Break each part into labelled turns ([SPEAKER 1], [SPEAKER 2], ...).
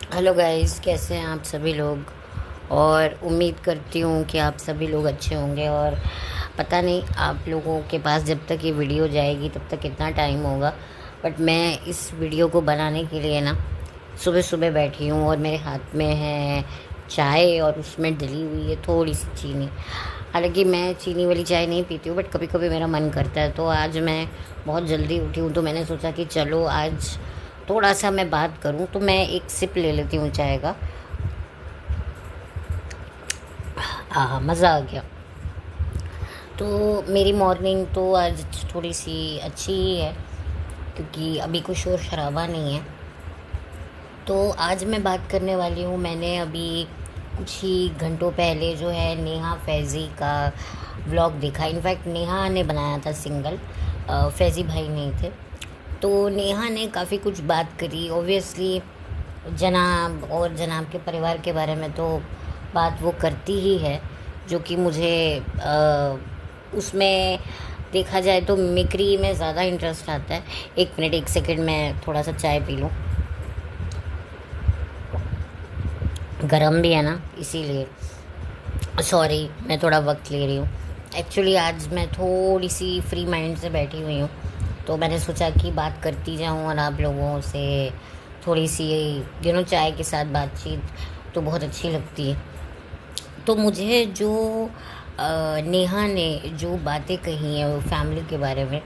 [SPEAKER 1] Hello guys, कैसे हैं आप सभी लोग। और उम्मीद करती हूँ कि आप सभी लोग अच्छे होंगे। और पता नहीं आप लोगों के पास जब तक ये वीडियो जाएगी तब तक कितना टाइम होगा, बट मैं इस वीडियो को बनाने के लिए ना सुबह सुबह बैठी हूँ और मेरे हाथ में है चाय और उसमें डली हुई है थोड़ी सी चीनी। हालांकि मैं चीनी वाली चाय नहीं पीती हूँ, बट कभी कभी मेरा मन करता है। तो आज मैं बहुत जल्दी उठी हूँ, तो मैंने सोचा कि चलो आज थोड़ा सा मैं बात करूं। तो मैं एक सिप ले लेती हूँ चाय का। मज़ा आ गया। तो मेरी मॉर्निंग तो आज थोड़ी सी अच्छी ही है, क्योंकि अभी कोई शोर शराबा नहीं है। तो आज मैं बात करने वाली हूँ, मैंने अभी कुछ ही घंटों पहले जो है नेहा फैज़ी का व्लॉग देखा। इनफैक्ट नेहा ने बनाया था सिंगल, फैज़ी भाई नहीं थे। तो नेहा ने काफ़ी कुछ बात करी। ऑब्वियसली जनाब और जनाब के परिवार के बारे में तो बात वो करती ही है, जो कि मुझे उसमें देखा जाए तो मिमिक्री में ज़्यादा इंटरेस्ट आता है। एक मिनट, एक सेकंड, मैं थोड़ा सा चाय पी लूँ। गरम भी है ना, इसीलिए सॉरी, मैं थोड़ा वक्त ले रही हूँ। एक्चुअली आज मैं थोड़ी सी फ्री माइंड से बैठी हुई हूँ, तो मैंने सोचा कि बात करती जाऊँ और आप लोगों से थोड़ी सी चाय के साथ बातचीत तो बहुत अच्छी लगती है। तो मुझे जो नेहा ने जो बातें कही हैं वो फैमिली के बारे में,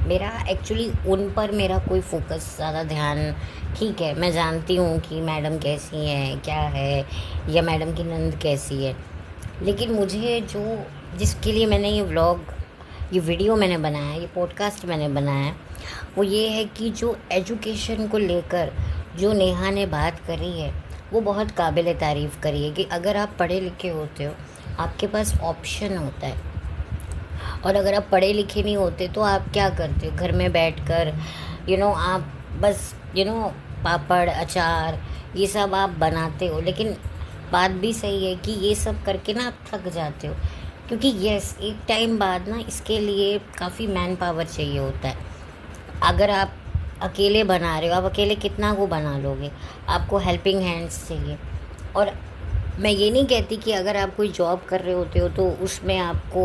[SPEAKER 1] मेरा एक्चुअली उन पर मेरा कोई फोकस ज़्यादा ध्यान, ठीक है मैं जानती हूँ कि मैडम कैसी हैं क्या है, या मैडम की नंद कैसी है, लेकिन मुझे जो जिसके लिए मैंने ये व्लॉग, ये वीडियो मैंने बनाया, ये पॉडकास्ट मैंने बनाया, वो ये है कि जो एजुकेशन को लेकर जो नेहा ने बात करी है वो बहुत काबिल तारीफ़ करी है। कि अगर आप पढ़े लिखे होते हो, आपके पास ऑप्शन होता है। और अगर आप पढ़े लिखे नहीं होते तो आप क्या करते हो, घर में बैठकर आप बस पापड़ अचार ये सब आप बनाते हो। लेकिन बात भी सही है कि ये सब करके ना आप थक जाते हो, क्योंकि यस एक टाइम बाद ना इसके लिए काफ़ी मैन पावर चाहिए होता है। अगर आप अकेले बना रहे हो, आप अकेले कितना को बना लोगे, आपको हेल्पिंग हैंड्स चाहिए। और मैं ये नहीं कहती कि अगर आप कोई जॉब कर रहे होते हो तो उसमें आपको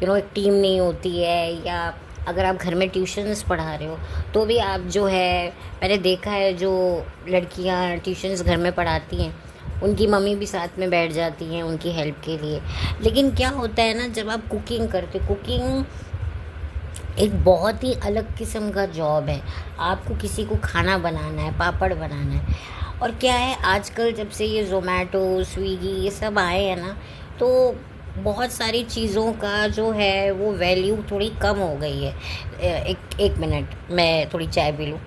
[SPEAKER 1] एक टीम नहीं होती है, या अगर आप घर में ट्यूशन्स पढ़ा रहे हो तो भी आप जो है, मैंने देखा है जो लड़कियां ट्यूशन्स घर में पढ़ाती हैं उनकी मम्मी भी साथ में बैठ जाती हैं उनकी हेल्प के लिए। लेकिन क्या होता है ना, जब आप कुकिंग करते हो, कुकिंग एक बहुत ही अलग किस्म का जॉब है। आपको किसी को खाना बनाना है, पापड़ बनाना है। और क्या है, आजकल जब से ये ज़ोमैटो स्विगी ये सब आए हैं ना, तो बहुत सारी चीज़ों का जो है वो वैल्यू थोड़ी कम हो गई है। एक एक मिनट, मैं थोड़ी चाय पी लूँ।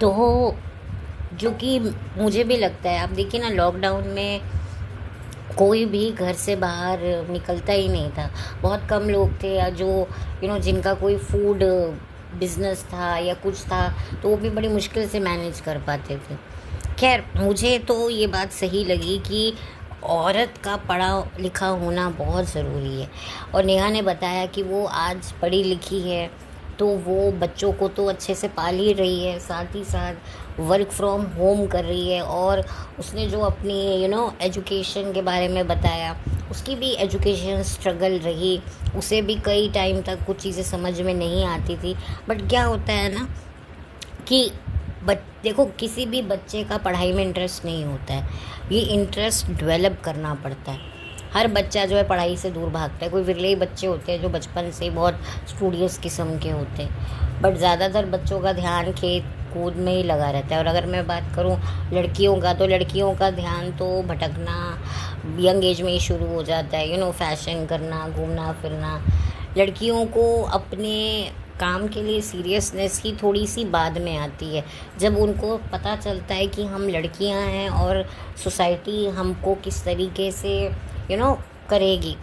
[SPEAKER 1] तो जो कि मुझे भी लगता है, आप देखिए ना लॉकडाउन में कोई भी घर से बाहर निकलता ही नहीं था। बहुत कम लोग थे या जो जिनका कोई फूड बिजनेस था या कुछ था, तो वो भी बड़ी मुश्किल से मैनेज कर पाते थे। खैर, मुझे तो ये बात सही लगी कि औरत का पढ़ा लिखा होना बहुत ज़रूरी है। और नेहा ने बताया कि वो आज पढ़ी लिखी है, तो वो बच्चों को तो अच्छे से पाल ही रही है, साथ ही साथ वर्क फ्रॉम होम कर रही है। और उसने जो अपनी एजुकेशन के बारे में बताया, उसकी भी एजुकेशन स्ट्रगल रही। उसे भी कई टाइम तक कुछ चीज़ें समझ में नहीं आती थी। बट क्या होता है ना कि देखो, किसी भी बच्चे का पढ़ाई में इंटरेस्ट नहीं होता है, ये इंटरेस्ट डेवलप करना पड़ता है। हर बच्चा जो है पढ़ाई से दूर भागता है। कोई विरले ही बच्चे होते हैं जो बचपन से बहुत स्टूडियस किस्म के होते हैं, बट ज़्यादातर बच्चों का ध्यान खेत कूद में ही लगा रहता है। और अगर मैं बात करूं लड़कियों का, तो लड़कियों का ध्यान तो भटकना यंग एज में ही शुरू हो जाता है। फैशन करना, घूमना फिरना। लड़कियों को अपने काम के लिए सीरियसनेस ही थोड़ी सी बाद में आती है, जब उनको पता चलता है कि हम लड़कियां हैं और सोसाइटी हमको किस तरीके से करेगी।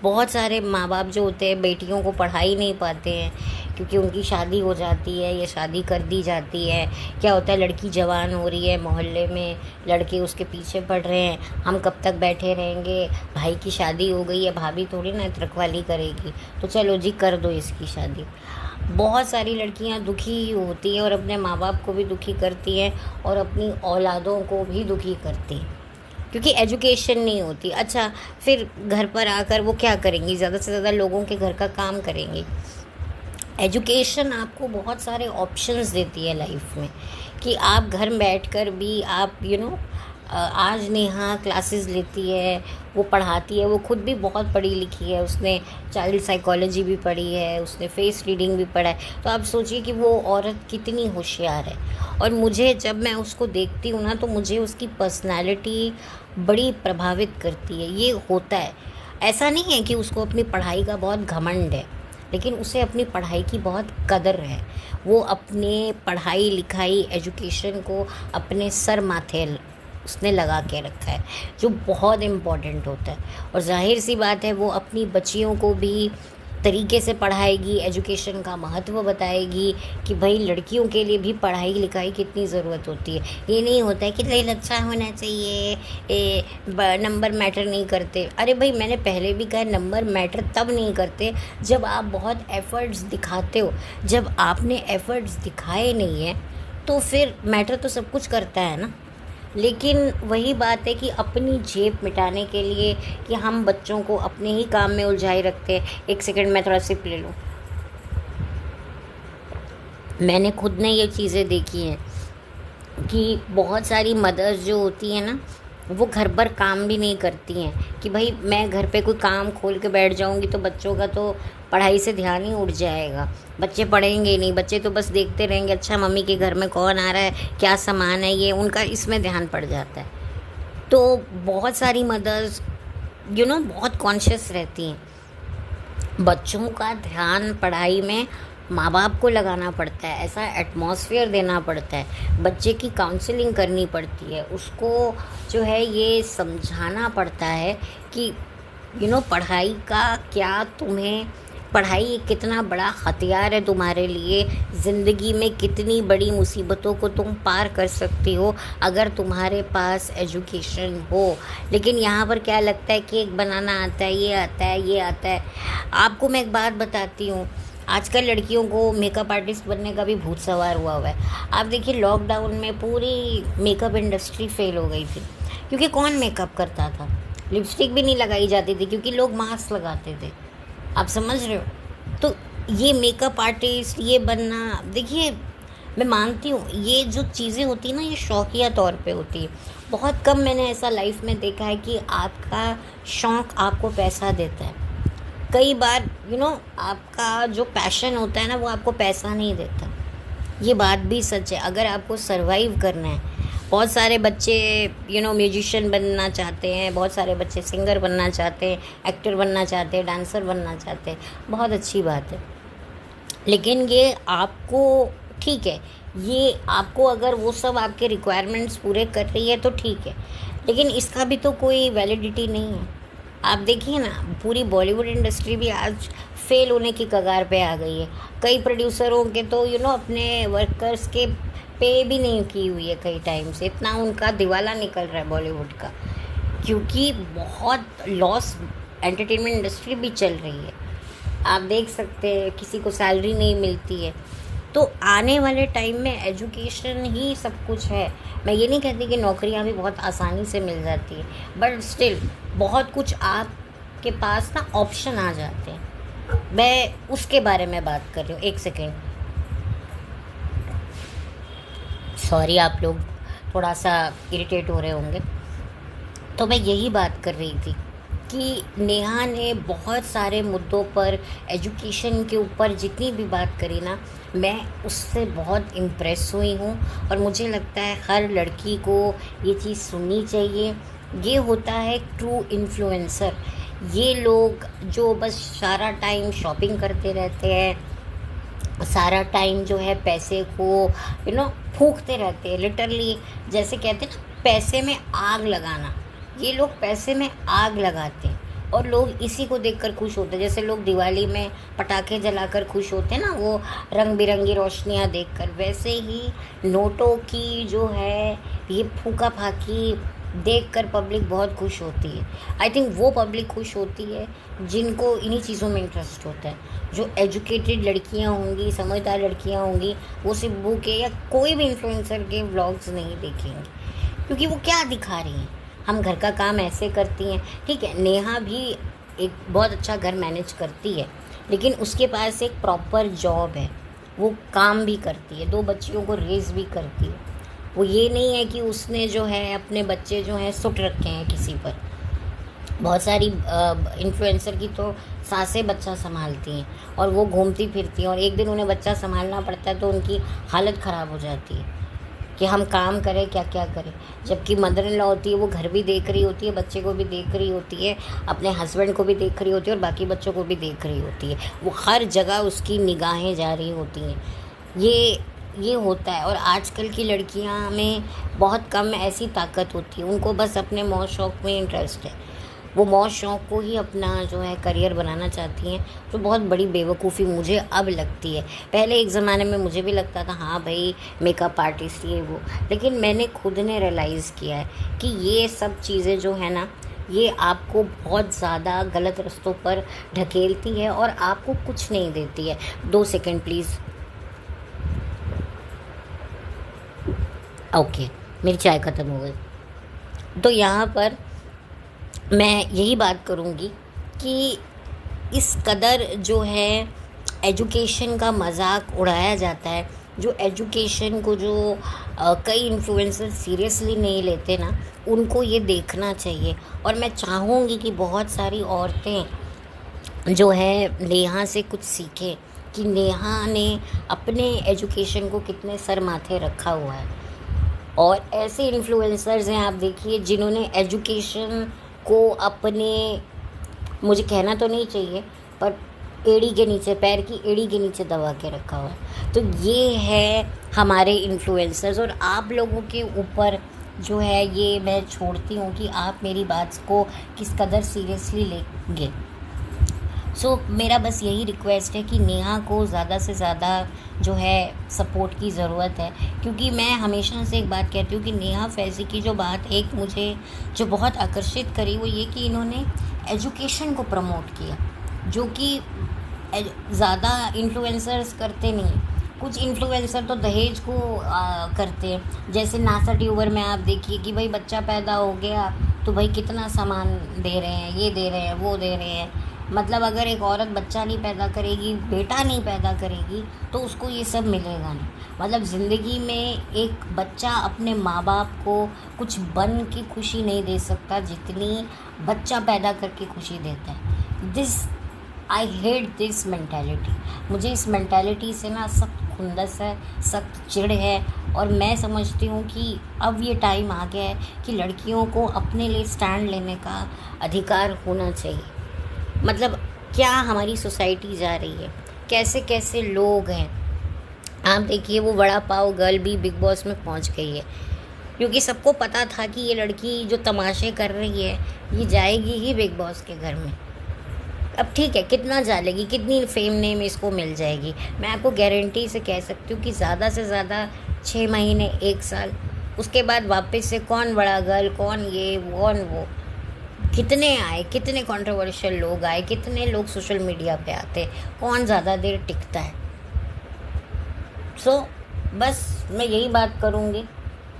[SPEAKER 1] बहुत सारे माँ बाप जो होते हैं बेटियों को पढ़ा ही नहीं पाते हैं, क्योंकि उनकी शादी हो जाती है या शादी कर दी जाती है। क्या होता है, लड़की जवान हो रही है, मोहल्ले में लड़के उसके पीछे पड़ रहे हैं, हम कब तक बैठे रहेंगे, भाई की शादी हो गई है, भाभी थोड़ी ना रखवाली करेगी, तो चलो जी कर दो इसकी शादी। बहुत सारी लड़कियां दुखी होती हैं और अपने माँ बाप को भी दुखी करती हैं और अपनी औलादों को भी दुखी करती हैं, क्योंकि एजुकेशन नहीं होती। अच्छा, फिर घर पर आकर वो क्या करेंगी? ज़्यादा से ज़्यादा लोगों के घर का काम करेंगी। एजुकेशन आपको बहुत सारे ऑप्शंस देती है लाइफ में, कि आप घर बैठकर भी आप आज नेहा क्लासेस लेती है, वो पढ़ाती है, वो खुद भी बहुत पढ़ी लिखी है, उसने चाइल्ड साइकोलॉजी भी पढ़ी है, उसने फेस रीडिंग भी पढ़ा है। तो आप सोचिए कि वो औरत कितनी होशियार है। और मुझे जब मैं उसको देखती हूँ ना, तो मुझे उसकी पर्सनालिटी बड़ी प्रभावित करती है। ये होता है, ऐसा नहीं है कि उसको अपनी पढ़ाई का बहुत घमंड है, लेकिन उसे अपनी पढ़ाई की बहुत कदर है। वो अपने पढ़ाई लिखाई एजुकेशन को अपने सर माथे उसने लगा के रखा है, जो बहुत इम्पॉर्टेंट होता है। और जाहिर सी बात है, वो अपनी बच्चियों को भी तरीके से पढ़ाएगी, एजुकेशन का महत्व बताएगी कि भाई लड़कियों के लिए भी पढ़ाई लिखाई कितनी ज़रूरत होती है। ये नहीं होता है कि दिल अच्छा होना चाहिए, नंबर मैटर नहीं करते। अरे भाई, मैंने पहले भी कहा, नंबर मैटर तब नहीं करते जब आप बहुत एफ़र्ट्स दिखाते हो। जब आपने एफ़र्ट्स दिखाए नहीं है तो फिर मैटर तो सब कुछ करता है ना। लेकिन वही बात है कि अपनी जेब मिटाने के लिए कि हम बच्चों को अपने ही काम में उलझाए रखते हैं। एक सेकंड, मैं थोड़ा सिप ले लूँ। मैंने खुद ने ये चीज़ें देखी हैं कि बहुत सारी मदर्स जो होती हैं ना, वो घर पर काम भी नहीं करती हैं कि भाई मैं घर पे कोई काम खोल के बैठ जाऊंगी तो बच्चों का तो पढ़ाई से ध्यान ही उठ जाएगा, बच्चे पढ़ेंगे ही नहीं, बच्चे तो बस देखते रहेंगे अच्छा मम्मी के घर में कौन आ रहा है, क्या सामान है, ये उनका इसमें ध्यान पड़ जाता है। तो बहुत सारी मदर्स बहुत कॉन्शियस रहती हैं। बच्चों का ध्यान पढ़ाई में माँ बाप को लगाना पड़ता है, ऐसा एटमॉस्फेयर देना पड़ता है, बच्चे की काउंसलिंग करनी पड़ती है, उसको जो है ये समझाना पड़ता है कि पढ़ाई का क्या, तुम्हें पढ़ाई एक कितना बड़ा हथियार है तुम्हारे लिए, ज़िंदगी में कितनी बड़ी मुसीबतों को तुम पार कर सकती हो अगर तुम्हारे पास एजुकेशन हो। लेकिन यहाँ पर क्या लगता है, केक बनाना आता है, ये आता है, ये आता है। आपको मैं एक बात बताती हूँ, आजकल लड़कियों को मेकअप आर्टिस्ट बनने का भी भूत सवार हुआ है। आप देखिए, लॉकडाउन में पूरी मेकअप इंडस्ट्री फेल हो गई थी, क्योंकि कौन मेकअप करता था, लिपस्टिक भी नहीं लगाई जाती थी क्योंकि लोग मास्क लगाते थे। आप समझ रहे हो? तो ये मेकअप आर्टिस्ट ये बनना, देखिए मैं मानती हूँ ये जो चीज़ें होती हैं ना, ये शौकिया तौर पे होती है। बहुत कम मैंने ऐसा लाइफ में देखा है कि आपका शौक़ आपको पैसा देता है। कई बार आपका जो पैशन होता है ना, वो आपको पैसा नहीं देता। ये बात भी सच है। अगर आपको सरवाइव करना है, बहुत सारे बच्चे म्यूजिशियन बनना चाहते हैं, बहुत सारे बच्चे सिंगर बनना चाहते हैं, एक्टर बनना चाहते हैं, डांसर बनना चाहते हैं, बहुत अच्छी बात है। लेकिन ये आपको, ठीक है, ये आपको अगर वो सब आपके रिक्वायरमेंट्स पूरे कर रही है तो ठीक है, लेकिन इसका भी तो कोई वैलिडिटी नहीं है। आप देखिए ना, पूरी बॉलीवुड इंडस्ट्री भी आज फेल होने की कगार पे आ गई है। कई प्रोड्यूसरों के तो अपने वर्कर्स के पे भी नहीं की हुई है कई टाइम से, इतना उनका दिवाला निकल रहा है बॉलीवुड का, क्योंकि बहुत लॉस एंटरटेनमेंट इंडस्ट्री भी चल रही है। आप देख सकते हैं किसी को सैलरी नहीं मिलती है। तो आने वाले टाइम में एजुकेशन ही सब कुछ है। मैं ये नहीं कहती कि नौकरियां भी बहुत आसानी से मिल जाती है, बट स्टिल बहुत कुछ आपके पास ना ऑप्शन आ जाते हैं। मैं उसके बारे में बात कर रही हूँ। एक सेकेंड, सॉरी, आप लोग थोड़ा सा इरिटेट हो रहे होंगे। तो मैं यही बात कर रही थी कि नेहा ने बहुत सारे मुद्दों पर, एजुकेशन के ऊपर जितनी भी बात करी ना, मैं उससे बहुत इम्प्रेस हुई हूँ। और मुझे लगता है हर लड़की को ये चीज़ सुननी चाहिए। ये होता है ट्रू इन्फ्लुएंसर। ये लोग जो बस सारा टाइम शॉपिंग करते रहते हैं, सारा टाइम जो है पैसे को फूंकते रहते हैं, लिटरली जैसे कहते हैं ना, पैसे में आग लगाना। ये लोग पैसे में आग लगाते हैं और लोग इसी को देखकर खुश होते हैं। जैसे लोग दिवाली में पटाखे जलाकर खुश होते हैं ना, वो रंग बिरंगी रोशनियाँ देखकर, वैसे ही नोटों की जो है ये फूका फाकी देखकर पब्लिक बहुत खुश होती है। आई थिंक वो पब्लिक खुश होती है जिनको इन्हीं चीज़ों में इंटरेस्ट होता है। जो एजुकेटेड लड़कियां होंगी, समझदार लड़कियां होंगी, वो सिब्बू के या कोई भी इन्फ्लुएंसर के व्लॉग्स नहीं देखेंगी, क्योंकि वो क्या दिखा रही हैं। हम घर का काम ऐसे करती हैं, ठीक है, नेहा भी एक बहुत अच्छा घर मैनेज करती है, लेकिन उसके पास एक प्रॉपर जॉब है, वो काम भी करती है, 2 बच्चियों को रेज़ भी करती है। वो ये नहीं है कि उसने जो है अपने बच्चे जो हैं सुट रखे हैं किसी पर। बहुत सारी इन्फ्लुएंसर की तो सासें बच्चा संभालती हैं और वो घूमती फिरती हैं, और एक दिन उन्हें बच्चा संभालना पड़ता है तो उनकी हालत ख़राब हो जाती है कि हम काम करें क्या क्या करें। जबकि मदर इन लॉ होती है, वो घर भी देख रही होती है, बच्चे को भी देख रही होती है, अपने हस्बैंड को भी देख रही होती है और बाकी बच्चों को भी देख रही होती है। वो हर जगह उसकी निगाहें जा रही होती हैं। ये होता है। और आजकल की लड़कियां में बहुत कम ऐसी ताकत होती है, उनको बस अपने मौज शौक़ में इंटरेस्ट है, वो मौज शौक़ को ही अपना जो है करियर बनाना चाहती हैं, जो बहुत बड़ी बेवकूफ़ी मुझे अब लगती है। पहले एक ज़माने में मुझे भी लगता था हाँ भाई मेकअप आर्टिस्ट ये वो, लेकिन मैंने खुद ने रियलाइज़ किया है कि ये सब चीज़ें जो है ना, ये आपको बहुत ज़्यादा गलत रास्तों पर ढकेलती है और आपको कुछ नहीं देती है। 2 सेकंड प्लीज़। ओके, मेरी चाय ख़त्म हो गई। तो यहाँ पर मैं यही बात करूँगी कि इस कदर जो है एजुकेशन का मजाक उड़ाया जाता है, जो एजुकेशन को जो कई इन्फ्लुएंसर सीरियसली नहीं लेते ना, उनको ये देखना चाहिए। और मैं चाहूँगी कि बहुत सारी औरतें जो है नेहा से कुछ सीखें कि नेहा ने अपने एजुकेशन को कितने सर माथे रखा हुआ है। और ऐसे इन्फ्लुएंसर्स हैं, आप देखिए, जिन्होंने एजुकेशन को अपने, मुझे कहना तो नहीं चाहिए, पर एड़ी के नीचे, पैर की एड़ी के नीचे दबा के रखा हुआ है। तो ये है हमारे इन्फ्लुएंसर्स। और आप लोगों के ऊपर जो है ये मैं छोड़ती हूँ कि आप मेरी बात को किस कदर सीरियसली लेंगे। मेरा बस यही रिक्वेस्ट है कि नेहा को ज़्यादा से ज़्यादा जो है सपोर्ट की ज़रूरत है, क्योंकि मैं हमेशा से एक बात कहती हूँ कि नेहा फैज़ी की जो बात एक मुझे जो बहुत आकर्षित करी वो ये कि इन्होंने एजुकेशन को प्रमोट किया, जो कि ज़्यादा इन्फ्लुएंसर्स करते नहीं। कुछ इन्फ्लुएंसर तो दहेज को करते हैं, जैसे नासा ट्यूबर में आप देखिए कि भाई बच्चा पैदा हो गया तो भाई कितना सामान दे रहे हैं, ये दे रहे हैं, वो दे रहे हैं। मतलब अगर एक औरत बच्चा नहीं पैदा करेगी, बेटा नहीं पैदा करेगी, तो उसको ये सब मिलेगा नहीं। मतलब ज़िंदगी में एक बच्चा अपने माँ बाप को कुछ बन की खुशी नहीं दे सकता जितनी बच्चा पैदा करके खुशी देता है। I hate this mentality. मुझे इस मैंटेलिटी से ना सख्त खुंदस है, सख्त चिढ़ है। और मैं समझती हूँ कि अब ये टाइम आ गया है कि लड़कियों को अपने लिए स्टैंड लेने का अधिकार होना चाहिए। मतलब क्या हमारी सोसाइटी जा रही है, कैसे कैसे लोग हैं। आप देखिए वो वड़ा पाव गर्ल भी बिग बॉस में पहुंच गई है, क्योंकि सबको पता था कि ये लड़की जो तमाशे कर रही है ये जाएगी ही बिग बॉस के घर में। अब ठीक है, कितना जालेगी, कितनी फेम नेम इसको मिल जाएगी। मैं आपको गारंटी से कह सकती हूँ कि ज़्यादा से ज़्यादा 6 महीने, 1 साल, उसके बाद वापस से कौन बड़ा गर्ल, कौन ये, कौन वो, कितने आए, कितने कंट्रोवर्शियल लोग आए, कितने लोग सोशल मीडिया पे आते, कौन ज़्यादा देर टिकता है। बस मैं यही बात करूँगी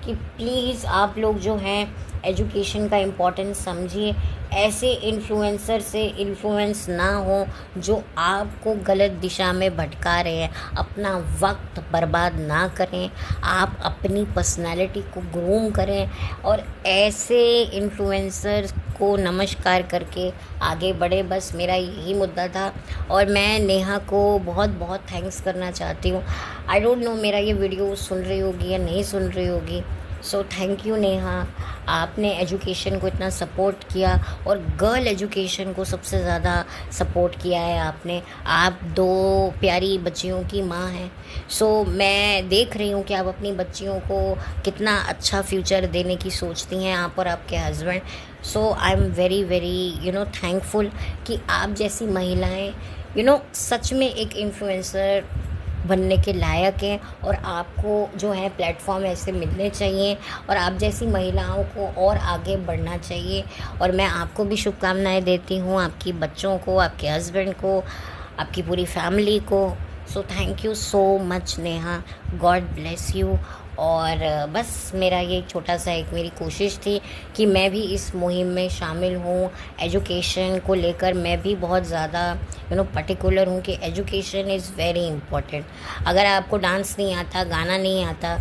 [SPEAKER 1] कि प्लीज़ आप लोग जो हैं एजुकेशन का इम्पोर्टेंस समझिए। ऐसे इन्फ्लुएंसर से इन्फ्लुएंस ना हो जो आपको गलत दिशा में भटका रहे हैं। अपना वक्त बर्बाद ना करें, आप अपनी पर्सनालिटी को ग्रूम करें और ऐसे इन्फ्लुएंसर को नमस्कार करके आगे बढ़े। बस मेरा यही मुद्दा था और मैं नेहा को बहुत बहुत थैंक्स करना चाहती हूँ। आई डोंट नो मेरा ये वीडियो सुन रही होगी या नहीं सुन रही होगी। थैंक यू नेहा, आपने एजुकेशन को इतना सपोर्ट किया और गर्ल एजुकेशन को सबसे ज़्यादा सपोर्ट किया है आपने। आप 2 प्यारी बच्चियों की माँ हैं। मैं देख रही हूँ कि आप अपनी बच्चियों को कितना अच्छा फ्यूचर देने की सोचती हैं, आप और आपके husband. I am very very thankful कि आप जैसी महिलाएं सच में एक इन्फ्लुएंसर बनने के लायक हैं और आपको जो है प्लेटफॉर्म ऐसे मिलने चाहिए और आप जैसी महिलाओं को और आगे बढ़ना चाहिए। और मैं आपको भी शुभकामनाएं देती हूँ, आपकी बच्चों को, आपके हस्बैंड को, आपकी पूरी फैमिली को। So thank you so much Neha, God bless you. और बस मेरा ये छोटा सा एक मेरी कोशिश थी कि मैं भी इस मुहिम में शामिल हूँ। एजुकेशन को लेकर मैं भी बहुत ज़्यादा पर्टिकुलर हूँ कि एजुकेशन इज़ वेरी इम्पोर्टेंट। अगर आपको डांस नहीं आता, गाना नहीं आता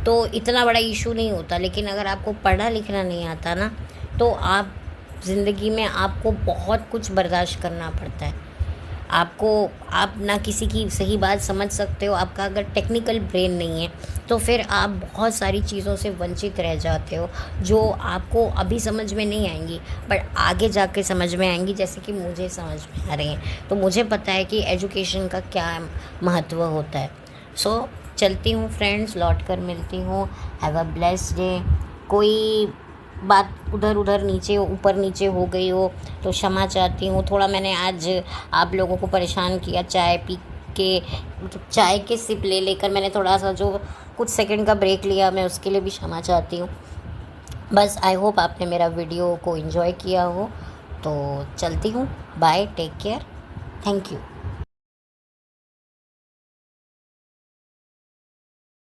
[SPEAKER 1] तो इतना बड़ा इशू नहीं होता, लेकिन अगर आपको पढ़ना लिखना नहीं आता ना तो आप ज़िंदगी में आपको बहुत कुछ बर्दाश्त करना पड़ता है। आप ना किसी की सही बात समझ सकते हो, आपका अगर टेक्निकल ब्रेन नहीं है तो फिर आप बहुत सारी चीज़ों से वंचित रह जाते हो जो आपको अभी समझ में नहीं आएंगी बट आगे जाके समझ में आएंगी, जैसे कि मुझे समझ में आ रही हैं। तो मुझे पता है कि एजुकेशन का क्या महत्व होता है। सो चलती हूँ फ्रेंड्स, लौट कर मिलती हूँ। Have a blessed day. कोई बात उधर नीचे ऊपर नीचे हो गई हो तो क्षमा चाहती हूँ। थोड़ा मैंने आज आप लोगों को परेशान किया, चाय पी के मतलब चाय के सिप ले लेकर मैंने थोड़ा सा जो कुछ सेकंड का ब्रेक लिया, मैं उसके लिए भी क्षमा चाहती हूँ। बस आई होप आपने मेरा वीडियो को एंजॉय किया हो। तो चलती हूँ, bye, take care, thank you.